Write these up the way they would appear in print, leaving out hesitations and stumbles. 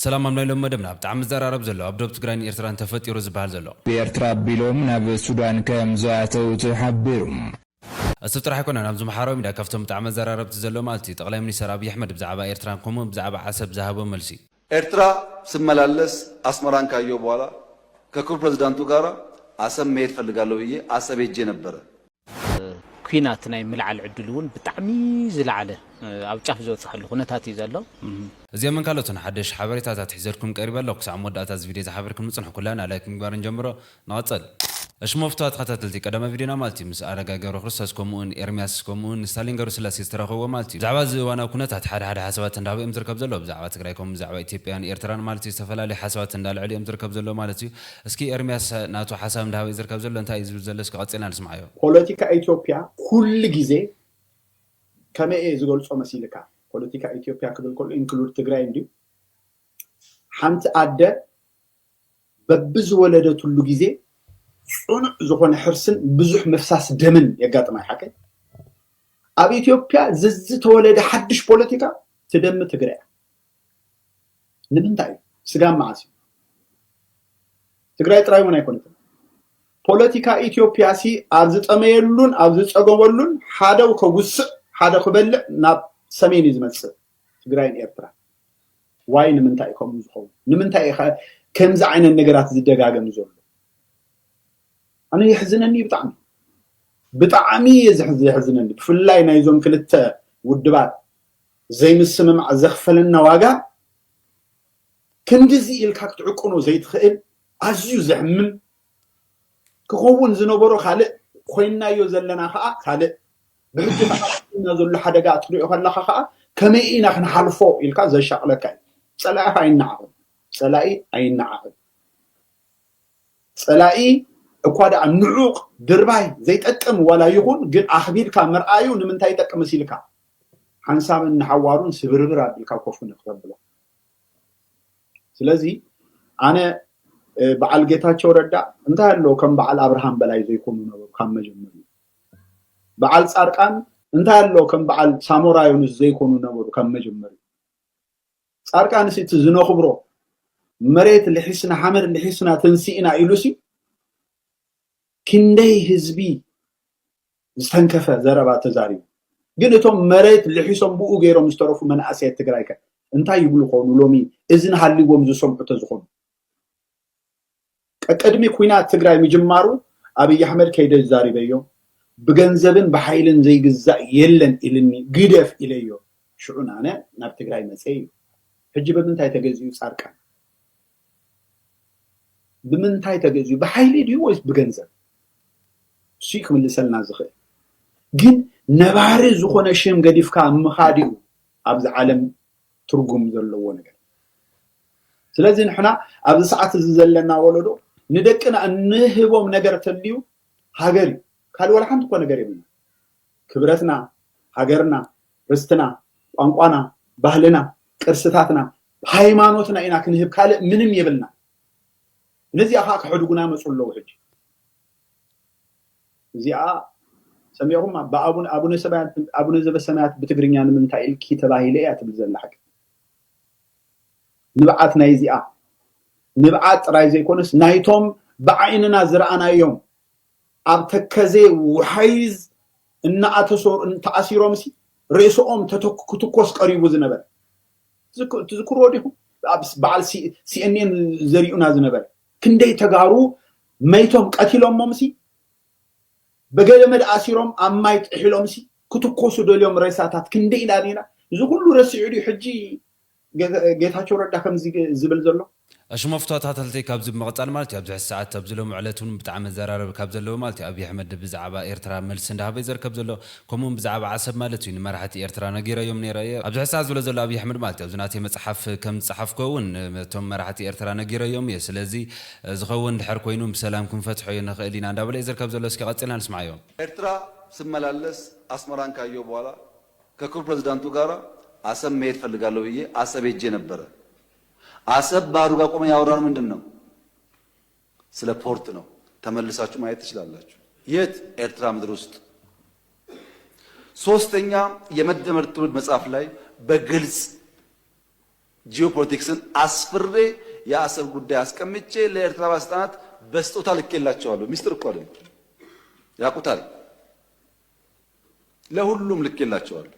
سلام علیکم مدام بتعم زرارب زلو عبدو تگران ایرتران تفت یروز بحال زلو بإرتراب بلوم ناب السودان كم زعتو تحبرهم استطرح يكون نبز محارم إذا كفتم بتعم زرارب تزلو مالتي تقلي مني سرابي أحمد بزعبا إيرتران كومو بزعبا عسب ذهبو ملسي إرترا سمالالس أسمران كايو بوالا ككل بريزيدنتو غارا عسب ميت فلقالو هي عسب يجي نبرة كويناتنا ملعل عدلون بتعمي زلعله أو تعرف زود صح له نتاتي زلوا زي من قالوا حدش حبريتات تحذركم قريبا لو كسع مودات فيديو حبركم نصنح كلنا لكن بارن جمرو نواصل اش مفتات خطاتلتي قدما فيديونا مالتي مس ارغاغرو خرساس كومون ارمياس كومون ستالينغرو سلاسي استراخو مالتي زعبا وانا كنت حد حسابات اندابي امتركب زلو بزعبا تግራይكم زعبا ايثيوبيان ايرتران مالتي استفلالي حسابات اندالعلي امتركب زلو مالتي اسكي ارمياس ناتو حساب اندابي زركب زلو انت يزبل زلس قصينا نسمعيو ፖለቲካ ኢትዮጵያ ኩل ጊዜ ከመይ ዝገልጾ መሲልካ ፖለቲካ ኢትዮጵያ ክብል ኮል ኢንክሉድ ትግራይ እንዲ ሓንቲ አደ በብዝ ወለደት ሁሉ ጊዜ ጽኑዕ ዝኾነ ሕርስን ብዙሕ መፍሳስ ደምን ያጋጥማይ ሓቀ ኣብ ኢትዮጵያ ዝዝ ተወለደ ሓድሽ ፖለቲካ ትደም ትግራይ ንምንታይ ስጋም ማዓሲ ትግራይ ጥራይ ሆነ አይኮንም ፖለቲካ ኢትዮጵያ ሲ ኣብ ዝጠመየሉን ኣብ ዝጸገበሉን ሓደው ከውስእ ሓደ ክበልዕ ናብ ሰሜን ዝመጽእ ትግራይን ኤርትራ ዋይ ንምንታይ ከም ዝኸው ንምንታይ ከምዚ ዓይነት ነገራት ዝደጋገም ዘሎ أنا يحزنني بطعمي يحزنني بفلاي نايزوم كلتا ودبات زي مسمم زغفلنا واقع كندزي الكاك تعقونو زي تخيل عزيو زحمم كخون زنوبرو خالق خوينا يوزلنا خالق بحجة خالقنا زل حدقا تريعو خلقا خالق كميئينا خنحالفو الكا زي شاقلكاي سلاحي عين نعقل سلاحي عين نعقل سلاحي እኳዳ ንዑቅ ድርባይ ዘይጠቅም ወላ ይሁን ግን አኽቢልካ መርአዩ ንምንታይ ጠቅም ሲልካ ሓንሳብን ንሐዋሩን ስብርብር አብልካ ኮፉን ይخربላ ስለዚህ አነ በዓል ጌታቸው ረዳ እንታይ ያለው ከም በዓል አብርሃም በላይ ዘይኮኑ ነው ከም መጀመሩ በዓል ጻርቃን እንታይ ያለው ከም በዓል ሳሞራ ዩኑስ ዘይኮኑ ነው ከም መጀመሩ ጻርቃን ሲት ዝነኽብሮ መሬት ለሒስና ሐመር ለሒስና ተንሲኢና ኢሉሲ كندي حزبي استنكفه زربا تزاري ግን እቶም መሬት ለሒሶም ብኡ ገይሮም ዝተረፉ መናእሰይ ትግራይከ እንታይ ይብሉ ኾኑ ሎሚ እዝን ሃሊጎም ዝሰምዑ ተዝኾኑ ቀድሚ ኩናት ትግራይ ምጅማሩ አብይ አህመድ ከይደ ዛሪበዮ በገንዘብን በኃይልን ዘይግዛእ የለን ኢልኒ ግደፍ ኢለዮ ሽዑናነ ናብ ትግራይ መጽይ ሕጂ በምንታይ ተገዚዩ ጻርቃን በምንታይ ተገዚዩ በኃይል ዲዩ ወይስ በገንዘብ شيك من لسلنا زخير جن نبارز زخونة شيم قديف كا مخادئو أبز عالم ترقم زلو نجر سلازي نحنا أبز ساعة زلنا ولدو ندكنا نهبو من نجر تليو هاجري خالي ولا حد كون نجري منا كبرتنا هاجرنا رستنا قانقانا بهلنا كرستاتنا هايمانوتنا إنا كنهب خالي منم يبلنا نزي أخاك حدوقنا مسؤول له حج زيا سميهم بابون سبعات ابون زبسمات بتغرينيا من تايل كي تباهيله ياتبزل حق نبعات نايزيا نبعات رايزي كونس نايتوم بعيننا زرعنا يوم اب تكزي وحيز ان اتسور ان تاسيروم سي رئيسهم تتكوس قريبو زنبل تذكروا دي بعل سي ان ان زريونا زنبل كندي تغارو ميتوم قتيلوم مومسي بجمد أسيرهم أمايت حلمسي كتوكوسو دوليوم رئيساتات كندي لانينا زو كله رسعودي حجي جيتها شو رد كم زبل زلو اش مفتات هاتلتي كابز مقطال مالتي ابز الساعات تبزلو معلتون بتعم زرارب كابزلو مالتي ابي احمد بزعبا ايرترا ملس اندها بيزر كابزلو كومون بزعبا عسب مالتي مرحتي ايرترا نغيره يوم نيرايه ابز الساعات زلو زلو ابي احمد مالتي ابزناتي مصحف كم صحف كون توم مرحتي ايرترا نغيره يوم يسلازي زخون دحر كوينو بسلامكم فتحوا ينخلينا اندابل يزر كابزلو اسكي قصينا نسمعيو إرترا سمالالس أسمران كايو بوالا ككل بريزيدنتو غارا عسب ميت فلقالو هي عسب يجي نبره አሰብ ባሩጋ ቆመ ያወራን ምንድነው ስለ ፖርት ነው ተመልሳችሁ ማየት ትችላላችሁ የት ኤርትራ ምድር ውስጥ ሶስተኛ የመደመር ትውልድ መጽሐፍ ላይ በግልጽ ጂኦፖለቲክስን አስፍሬ የአሰብ ጉዳይ አስቀምጬ ለኤርትራ ባለስልጣናት በስጦታ ልኬላቸዋለሁ። ሚስጥር እኮ አይደለም፣ ያውቁታል። ለሁሉም ልኬላቸዋለሁ።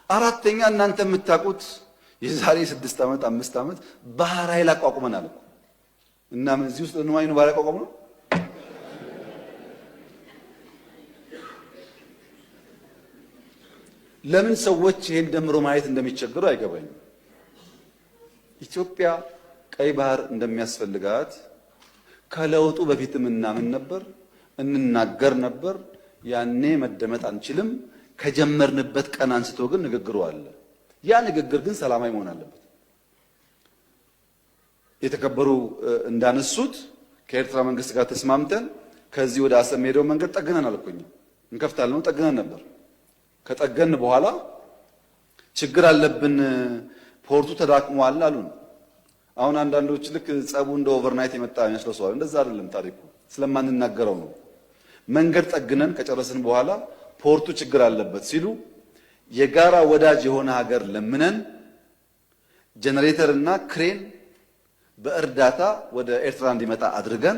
አራተኛ እናንተ የምታውቁት የዛሬ 6 ዓመት 5 ዓመት ባህር ኃይል አቋቁመናል እኮ እና እዚህ ውስጥ ነው ማይኑ ባህር አቋቁመን ነው። ለምን ሰዎች ይሄን ደምሮ ማየት እንደሚቸገሩ አይገባኝም። ኢትዮጵያ ቀይ ባህር እንደሚያስፈልጋት ከለውጡ በፊትም እናምን ነበር፣ እንናገር ነበር። ያኔ መደመጥ አንችልም። ከጀመርንበት ቀን አንስቶ ግን ንግግሩ አለ። ያ ንግግር ግን ሰላማዊ መሆን አለበት። የተከበሩ እንዳነሱት ከኤርትራ መንግስት ጋር ተስማምተን ከዚህ ወደ አሰብ ሄደው መንገድ ጠግነናል እኮ እኛ እንከፍታለን ነው ጠግነን ነበር። ከጠገን በኋላ ችግር አለብን፣ ፖርቱ ተዳክሟል አሉን። አሁን አንዳንዶች ልክ ጸቡ እንደ ኦቨርናይት የመጣ ይመስለዋል። እንደዛ አይደለም ታሪኩ፣ ስለማንናገረው ነው። መንገድ ጠግነን ከጨረስን በኋላ ፖርቱ ችግር አለበት ሲሉ የጋራ ወዳጅ የሆነ ሀገር ለምነን ጄኔሬተር እና ክሬን በእርዳታ ወደ ኤርትራ እንዲመጣ አድርገን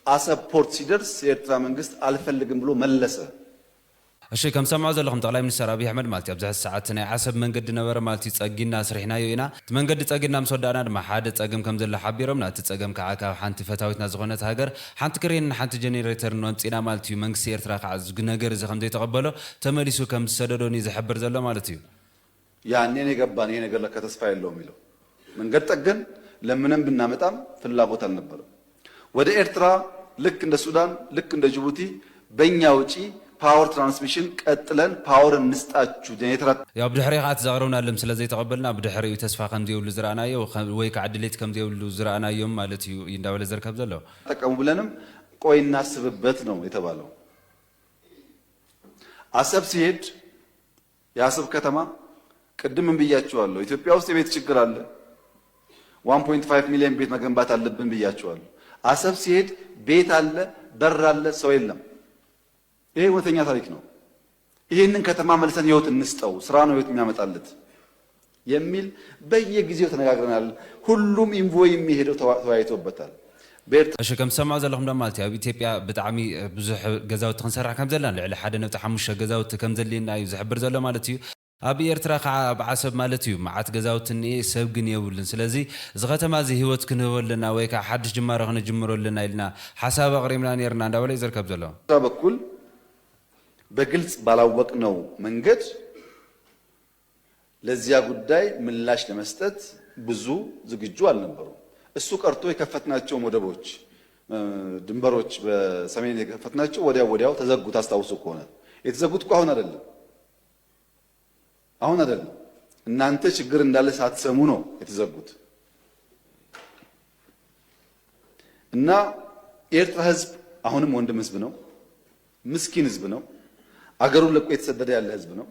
አሰብ ፖርት ሲደርስ የኤርትራ መንግስት አልፈልግም ብሎ መለሰ። እሺ ከም ሰማዕ ዘለኹም ጠቅላይ ሚኒስትር አብይ አሕመድ ማለት ኣብዚ ሰዓት ናይ ዓሰብ መንገዲ ነበረ ማለት ፀጊና ስሪሕናዮ ኢና እቲ መንገዲ ፀጊና ምስ ወዳእና ድማ ሓደ ፀገም ከም ዘሎ ሓቢሮም ናቲ ፀገም ከዓ ካብ ሓንቲ ፈታዊትና ዝኾነት ሃገር ሓንቲ ክሬንን ሓንቲ ጀኔሬተር ወምፂና ማለት እዩ። መንግስቲ ኤርትራ ከዓ ነገር እዚ ከም ዘይተቐበሎ ተመሊሱ ከም ዝሰደዶን ዝሕብር ዘሎ ማለት እዩ። ያኔ ነው የገባን ይሄ ነገር ለካ ተስፋ የለውም የሚለው መንገድ ጠገን ለምንም ብናመጣም ፍላጎት አልነበረም። ወደ ኤርትራ ልክ እንደ ሱዳን ልክ እንደ ጅቡቲ በእኛ ውጪ ፓወር ትራንስሚሽን ቀጥለን ፓወር እንስጣችሁ ጀኔሬተር ያው ብድሕሪ ከዓ ተዛረብና ለም ስለዘይ ተቀበልና ብድሕሪ ተስፋ ከም ዘይብሉ ዝራእናዮ ወይ ከዓ ድሌት ከም ዘይብሉ ዝራእናዮም ማለት እዩ እንዳበለ ዘርከብ ዘሎ ተጠቀሙ ብለንም ቆይ እናስብበት ነው የተባለው። አሰብ ሲሄድ የአሰብ ከተማ ቅድም ብያችኋለሁ፣ ኢትዮጵያ ውስጥ የቤት ችግር አለ። 1.5 ሚሊዮን ቤት መገንባት አለብን ብያችኋለሁ። አሰብ ሲሄድ ቤት አለ፣ በር አለ፣ ሰው የለም። ይሄ እውነተኛ ታሪክ ነው። ይሄንን ከተማ መልሰን ህይወት እንስጠው፣ ስራ ነው ህይወት የሚያመጣለት የሚል በየጊዜው ተነጋግረናል። ሁሉም ኢንቮይ የሚሄደው ተወያይቶበታል። እሺ ከም ሰማዕ ዘለኹም ድማ ማለት ኣብ ኢትዮጵያ ብጣዕሚ ብዙሕ ገዛውቲ ክንሰርሕ ከም ዘለና ልዕሊ 1.5 ገዛውቲ ከም ዘድልየና እዩ ዝሕብር ዘሎ ማለት እዩ። ኣብ ኤርትራ ከዓ ኣብ ዓሰብ ማለት እዩ መዓት ገዛውቲ እኒአ ሰብ ግን የብሉን። ስለዚ እዚ ከተማ እዚ ህይወት ክንህበለና ወይ ከዓ ሓድሽ ጅማሮ ክንጅምረልና ኢልና ሓሳብ ኣቕሪብና ነርና እንዳበለ እዩ ዝርከብ ዘሎ በኩል በግልጽ ባላወቅነው መንገድ ለዚያ ጉዳይ ምላሽ ለመስጠት ብዙ ዝግጁ አልነበሩም። እሱ ቀርቶ የከፈትናቸው ወደቦች፣ ድንበሮች በሰሜን የከፈትናቸው ወዲያው ተዘጉት። አስታውሱ ከሆነ የተዘጉት እኮ አሁን አይደለም እናንተ ችግር እንዳለ ሳትሰሙ ነው የተዘጉት። እና የኤርትራ ህዝብ አሁንም ወንድም ህዝብ ነው፣ ምስኪን ህዝብ ነው፣ አገሩን ለቆ የተሰደደ ያለ ህዝብ ነው።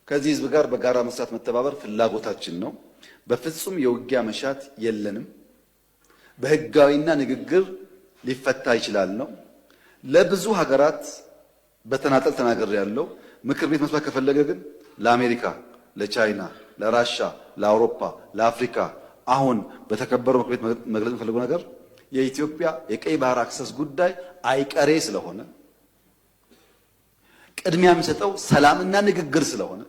ከዚህ ህዝብ ጋር በጋራ መስራት መተባበር ፍላጎታችን ነው። በፍጹም የውጊያ መሻት የለንም። በህጋዊና ንግግር ሊፈታ ይችላል ነው። ለብዙ ሀገራት በተናጠል ተናገር ያለው ምክር ቤት መስማት ከፈለገ ግን ለአሜሪካ፣ ለቻይና፣ ለራሻ፣ ለአውሮፓ፣ ለአፍሪካ አሁን በተከበረው ምክር ቤት መግለጽ የፈለገው ነገር የኢትዮጵያ የቀይ ባህር አክሰስ ጉዳይ አይቀሬ ስለሆነ ቅድሚያ የሚሰጠው ሰላምና ንግግር ስለሆነ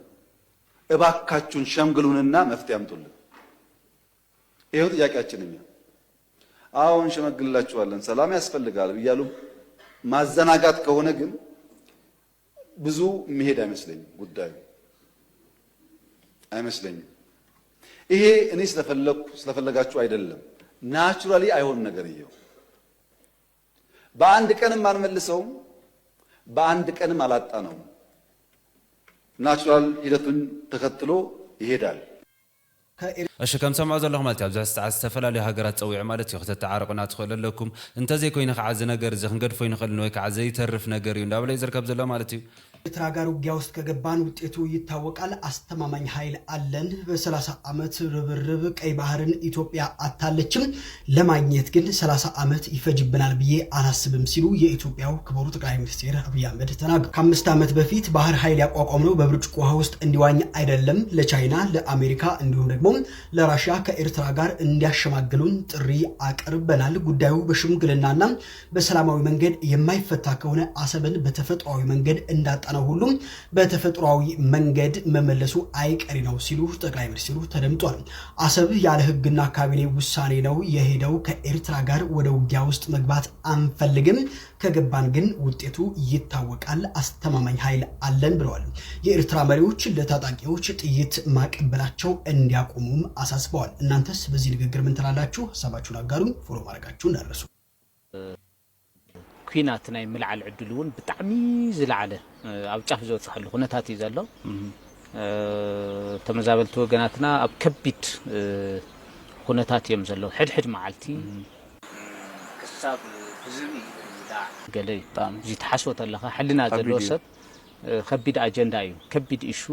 እባካችሁን ሸምግሉንና መፍትሄ አምጡልን። ይሄው ጥያቄያችን እኛ አሁን ሸመግልላችኋለን ሰላም ያስፈልጋል እያሉ ማዘናጋት ከሆነ ግን ብዙ መሄድ አይመስለኝም፣ ጉዳዩ አይመስለኝም። ይሄ እኔ ስለፈለጋችሁ አይደለም፣ ናቹራሊ አይሆን ነገር ይሄው በአንድ ቀንም አንመልሰውም፣ በአንድ ቀንም አላጣ ነው። ናቹራል ሂደቱን ተከትሎ ይሄዳል። እሺ ከም ሰምዑ ዘለኹም ማለት ኣብዚ ሰዓት ዝተፈላለዩ ሃገራት ፀዊዑ ማለት እዩ ከተተዓረቁና ትኽእሉ ኣለኩም እንተዘይ ኮይኑ ከዓ እዚ ነገር እዚ ክንገድፎ ይንኽእል ወይ ከዓ ዘይተርፍ ነገር እዩ እንዳበለ ይዝርከብ ዘሎ ማለት እዩ ኤርትራ ጋር ውጊያ ውስጥ ከገባን ውጤቱ ይታወቃል። አስተማማኝ ኃይል አለን። በ30 ዓመት ርብርብ ቀይ ባህርን ኢትዮጵያ አታለችም። ለማግኘት ግን 30 ዓመት ይፈጅብናል ብዬ አላስብም ሲሉ የኢትዮጵያው ክቡር ጠቅላይ ሚኒስትር አብይ አህመድ ተናገሩ። ከ5 ዓመት በፊት ባህር ኃይል ያቋቋምነው በብርጭቆ ውሃ ውስጥ እንዲዋኝ አይደለም፣ ለቻይና፣ ለአሜሪካ እንዲሁም ደግሞ ለራሽያ ከኤርትራ ጋር እንዲያሸማግሉን ጥሪ አቀርበናል። ጉዳዩ በሽምግልናና በሰላማዊ መንገድ የማይፈታ ከሆነ አሰብን በተፈጥሯዊ መንገድ እንዳጣ ነው ሁሉም በተፈጥሯዊ መንገድ መመለሱ አይቀሪ ነው ሲሉ ጠቅላይ ሚኒስትሩ ተደምጧል። አሰብ ያለ ህግና ካቢኔ ውሳኔ ነው የሄደው። ከኤርትራ ጋር ወደ ውጊያ ውስጥ መግባት አንፈልግም፣ ከገባን ግን ውጤቱ ይታወቃል። አስተማማኝ ኃይል አለን ብለዋል። የኤርትራ መሪዎች ለታጣቂዎች ጥይት ማቀበላቸው እንዲያቆሙም አሳስበዋል። እናንተስ በዚህ ንግግር ምን ትላላችሁ? ሀሳባችሁን አጋሩን። ፎሎ ማድረጋችሁን እንዳትረሱ። ኩናት ናይ ምልዓል ዕድል እውን ብጣዕሚ ዝለዓለ ኣብ ጫፍ ዝበፅሐሉ ኩነታት እዩ ዘሎ ተመዛበልቲ ወገናትና ኣብ ከቢድ ኩነታት እዮም ዘለዉ ሕድሕድ መዓልቲ ክሳብ ህዝቢ ገለ እዚ ተሓስቦ ተለኻ ሕልና ዘለዎ ሰብ ከቢድ ኣጀንዳ እዩ ከቢድ ኢሹ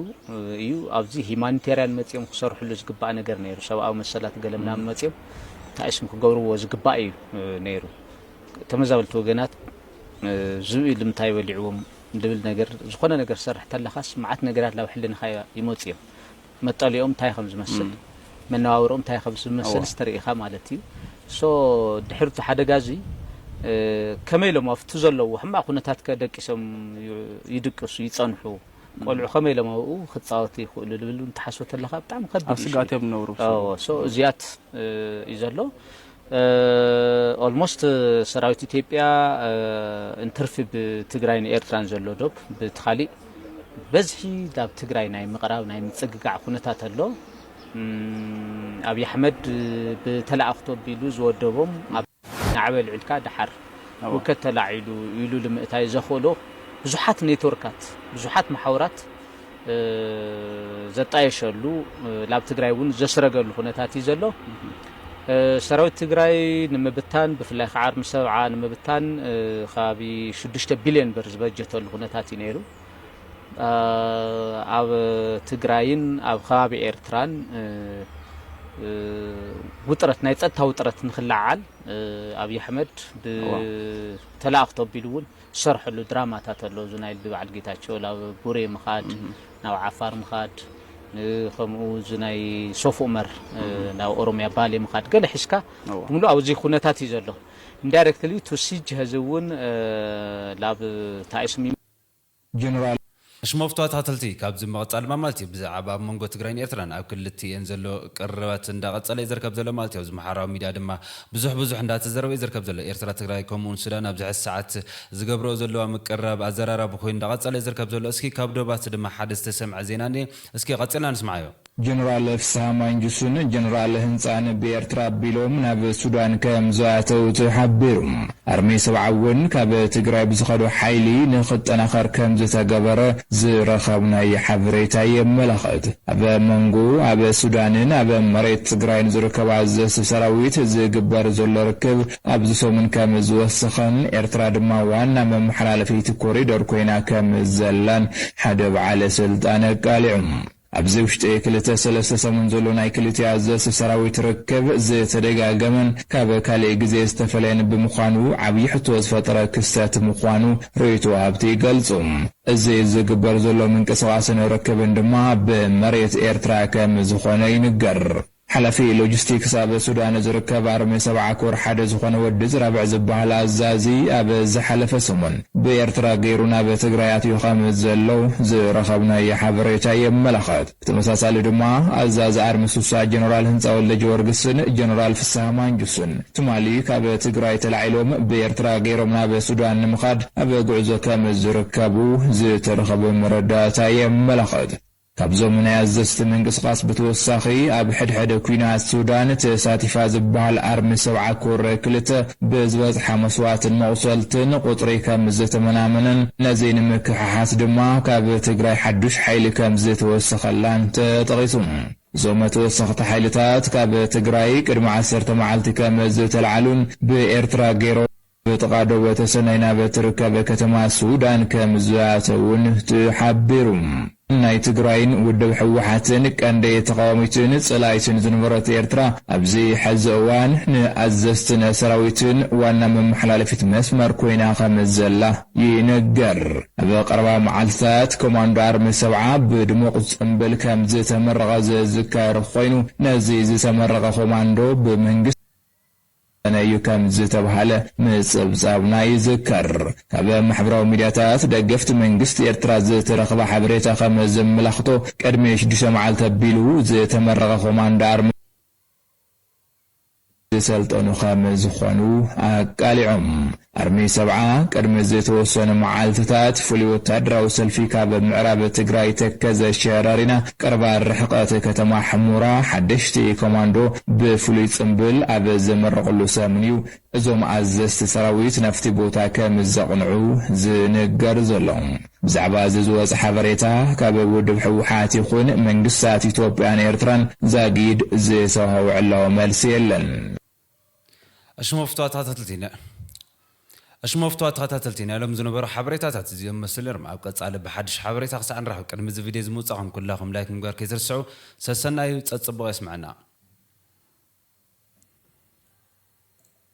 እዩ ኣብዚ ሂማኒቴርያን መፅኦም ክሰርሕሉ ዝግባእ ነገር ነይሩ ሰብኣዊ መሰላት ገለ ምናምን መፅኦም ታእስም ክገብርዎ ዝግባእ እዩ ነይሩ ተመዛበልቲ ወገናት ዝብኢ ልምታይ በሊዕዎም ድብል ነገር ዝኾነ ነገር ሰርሕ ተለኻስ መዓት ነገራት ላብ ሕልንኻ ይመፅ እዮም መጠሊኦም እንታይ ከም ዝመስል መነባብሮኦም እንታይ ከም ዝመስል ዝተርእኻ ማለት እዩ ሶ ድሕርቲ ሓደጋ እዚ ከመይ ኢሎም ኣብቲ ዘለዉ ሕማቕ ኩነታት ከደቂሶም ይድቅሱ ይፀንሑ ቆልዑ ከመይ ኢሎም ኣብኡ ክፃወቱ ይኽእሉ ዝብል እንተሓስቦ ተለኻ ብጣዕሚ ከቢድ ኣብ ስጋት እዮም ዝነብሩ ሶ እዚያት እዩ ዘሎ ኦልሞስት ሰራዊት ኢትዮጵያ እንትርፊ ብትግራይ ንኤርትራን ዘሎ ዶብ ብትኻሊእ በዝሒ ናብ ትግራይ ናይ ምቕራብ ናይ ምፅግጋዕ ኩነታት ኣሎ ኣብይ ኣሕመድ ብተላእኽቶ ኣቢሉ ዝወደቦም ኣብ ናዕበል ዒልካ ድሓር ውከት ተላዒሉ ኢሉ ልምእታይ ዘኽእሎ ብዙሓት ኔትወርካት ብዙሓት ማሕበራት ዘጣየሸሉ ናብ ትግራይ እውን ዘስረገሉ ኩነታት እዩ ዘሎ ሰራዊት ትግራይ ንምብታን ብፍላይ ከዓ ኣርሚ ሰብዓ ንምብታን ከባቢ 6 ቢልዮን ብር ዝበጀተሉ ኩነታት እዩ ነይሩ ኣብ ትግራይን ኣብ ከባቢ ኤርትራን ውጥረት ናይ ፀጥታ ውጥረት ንክለዓል ኣብይ ኣሕመድ ብተላእኽቶ ኣቢሉ እውን ዝሰርሐሉ ድራማታት ኣሎ እዚ ናይ ብበዓል ጌታቸው ናብ ቡሬ ምኻድ ናብ ዓፋር ምኻድ ከምኡ ዝናይ ሶፍ ዑመር ናብ ኦሮሚያ ባሌ ምኻድ ገለ ሒዝካ ብምሉእ ኣብዚ ኩነታት እዩ ዘሎ ኢንዳይሬክትሊ ቱ ሲጅ ህዚ እውን ናብ ታእስሚ ጀነራል ሽሞፍቷት ተኸተልቲ ካብዚ መቐፃል ማለት እዩ ብዛዕባ ኣብ መንጎ ትግራይን ኤርትራን ኣብ ክልቲአን ዘሎ ቅርበት እንዳቐፀለ እዩ ዝርከብ ዘሎ ማለት እዩ ኣብዚ ማሕበራዊ ሚድያ ድማ ብዙሕ እንዳተዘረበ እዩ ዝርከብ ዘሎ ኤርትራ ትግራይ ከምኡውን ሱዳን ኣብዚ ሕዚ ሰዓት ዝገብረኦ ዘለዋ ምቅራብ ኣዘራራቢ ኮይኑ እንዳቐፀለ እዩ ዝርከብ ዘሎ እስኪ ካብ ዶባት ድማ ሓደ ዝተሰምዐ ዜና እኒአ እስኪ ቀፂልና ንስማዓዮ ጀነራል ፍስሐ ማንጁስን ጀነራል ህንፃን ብኤርትራ ኣቢሎም ናብ ሱዳን ከም ዝኣተው ተሓቢሩ ኣርሚ ሰብዓ እውን ካብ ትግራይ ብዝኸዶ ሓይሊ ንኽጠናኸር ከም ዝተገበረ ዝረኸብናይ ሓበሬታ የመላኽት ኣብ መንጎ ኣብ ሱዳንን ኣብ መሬት ትግራይን ዝርከባ ዘስ ሰራዊት ዝግበር ዘሎ ርክብ ኣብዚ ሰሙን ከም ዝወሰኸን ኤርትራ ድማ ዋና መመሓላለፊት ኮሪደር ኮይና ከም ዘላን ሓደ በዓለ ስልጣን ኣቃሊዑ ኣብዚ ውሽጢ ክልተ ሰለስተ ሰሙን ዘሎ ናይ ክልቲያ ዘስ ሰራዊት ርክብ ዝተደጋገመን ካብ ካልእ ግዜ ዝተፈለየን ብምዃኑ ዓብዪ ሕቶ ዝፈጠረ ክስተት ምዃኑ ሬቶ ሃብቲ ይገልጹ እዚ ዝግበር ዘሎ ምንቅስቓስን ርክብን ድማ ብመሬት ኤርትራ ከም ዝኾነ ይንገር ሓላፊ ሎጂስቲክስ ኣብ ሱዳን ዝርከብ ኣርሚ ሰብዓ ኮር ሓደ ዝኾነ ወዲ ዝራብዕ ዝበሃል ኣዛዚ ኣብ ዝሓለፈ ሰሙን ብኤርትራ ገይሩ ናብ ትግራይ ኣትዩ ከም ዘሎ ዝረኸብናዮ ሓበሬታ የመላኽት ብተመሳሳሊ ድማ ኣዛዚ ኣርሚ ሱሳ ጀነራል ህንፃ ወልደ ጀወርግስን ጀነራል ፍስሐ ማንጁስን ትማሊ ካብ ትግራይ ተላዒሎም ብኤርትራ ገይሮም ናብ ሱዳን ንምኻድ ኣብ ጉዕዞ ከም ዝርከቡ ዝተረኸበ መረዳእታ የመላኽት ካብዞም ናይ ኣዘዝቲ ምንቅስቓስ ብተወሳኺ ኣብ ሕድሕድ ኩናት ሱዳን ተሳቲፋ ዝበሃል ኣርሚ ሰብዓ ኮር ክልተ ብዝበፅሓ መስዋዕትን መቑሰልትን ቁፅሪ ከም ዝተመናመነን ነዚ ንምክሕሓት ድማ ካብ ትግራይ ሓዱሽ ሓይሊ ከም ዝተወሰኸላን ተጠቒሱ እዞም ተወሰኽቲ ሓይልታት ካብ ትግራይ ቅድሚ 10 መዓልቲ ከም ዝተልዓሉን ብኤርትራ ገይሮ በተቃደው በተሰናይና በትርከበ ከተማ ሱዳን ከም ዝኣተውን ተሓቢሩ ናይ ትግራይን ውድብ ሕወሓትን ቀንደ ተቃዋሚትን ጽላይትን ዝነበረት ኤርትራ ኣብዚ ሕዚ እዋን ንኣዘዝትን ሰራዊትን ዋና መመሓላለፊት መስመር ኮይና ከም ዘላ ይነገር። ኣብ ቀረባ መዓልትታት ኮማንዶ ኣርሚ 70 ብድሙቕ ጽምብል ከም ዝተመረቐ ዝዝከር ኮይኑ ነዚ ዝተመረቐ ኮማንዶ ብመንግስቲ ነዩ ከም ዝተባሃለ ምጽብጻብና ይዝከር። ካብ ማሕበራዊ ሚድያታት ደገፍቲ መንግስቲ ኤርትራ ዝተረኸበ ሓበሬታ ከም ዘመላኽቶ ቅድሚ 6 መዓልቲ ኣቢሉ ዝተመረቐ ኮማንዶ ኣርሚ ሰልጠኑ ከም ዝኾኑ ኣቃሊዖም። ኣርሚ 70 ቅድሚ ዝተወሰነ መዓልትታት ፍሉይ ወታደራዊ ሰልፊ ካብ ምዕራብ ትግራይ ተከዘ ሸራሪና ቀረባ ርሕቀት ከተማ ሕሙራ ሓደሽቲ ኮማንዶ ብፍሉይ ጽምብል ኣብ ዘመረቐሉ ሰሙን እዩ እዞም ኣዘዝቲ ሰራዊት ናፍቲ ቦታ ከም ዘቕንዑ ዝነገር ዘሎ። ብዛዕባ ዝወጽ ሓበሬታ ካብ ውድብ ሕወሓት ይኹን መንግስታት ኢትዮጵያን ኤርትራን ዛጊድ ዝሰውዕሎ መልሲ የለን። أشموفتوا تخاتلتين لهم زنبرو حبريتات زيهم مسلر مع قصال بحدش حبريتات عن راح قدم الفيديو زموصاهم كلهم لايك مغار كيزرسعوا سسنا يتصبوا يسمعنا